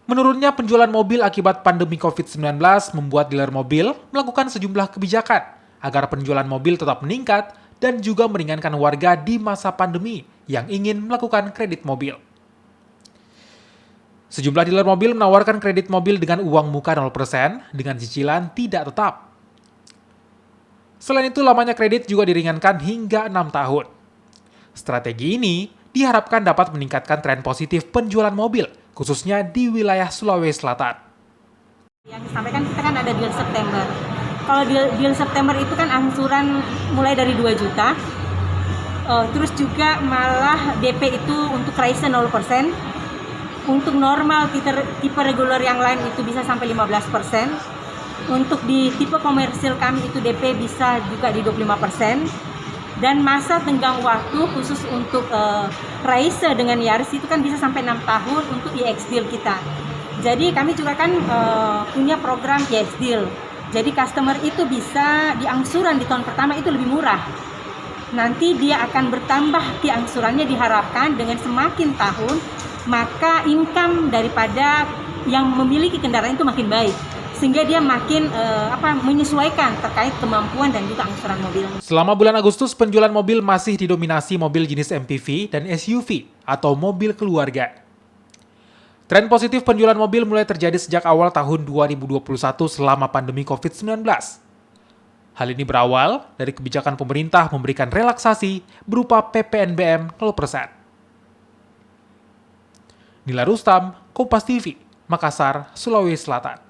Menurunnya penjualan mobil akibat pandemi COVID-19 membuat dealer mobil melakukan sejumlah kebijakan agar penjualan mobil tetap meningkat dan juga meringankan warga di masa pandemi yang ingin melakukan kredit mobil. Sejumlah dealer mobil menawarkan kredit mobil dengan uang muka 0% dengan cicilan tidak tetap. Selain itu, lamanya kredit juga diringankan hingga 6 tahun. Strategi ini diharapkan dapat meningkatkan tren positif penjualan mobil, khususnya di wilayah Sulawesi Selatan. Yang disampaikan kita kan ada deal September. Kalau deal September itu kan angsuran mulai dari 2 juta. Terus juga malah DP itu untuk Raisa 0%. Untuk normal tipe reguler yang lain itu bisa sampai 15%. Untuk di tipe komersil kami itu DP bisa juga di 25%. Dan masa tenggang waktu khusus untuk Raisa dengan Yaris itu kan bisa sampai 6 tahun untuk EX deal kita. Jadi kami juga kan punya program EX deal. Jadi customer itu bisa di angsuran di tahun pertama itu lebih murah. Nanti dia akan bertambah di angsurannya diharapkan dengan semakin tahun, maka income daripada yang memiliki kendaraan itu makin baik. Sehingga dia makin menyesuaikan terkait kemampuan dan juga angsuran mobil. Selama bulan Agustus, penjualan mobil masih didominasi mobil jenis MPV dan SUV atau mobil keluarga. Tren positif penjualan mobil mulai terjadi sejak awal tahun 2021 selama pandemi COVID-19. Hal ini berawal dari kebijakan pemerintah memberikan relaksasi berupa PPNBM 0%. Nila Rustam, Kompas TV, Makassar, Sulawesi Selatan.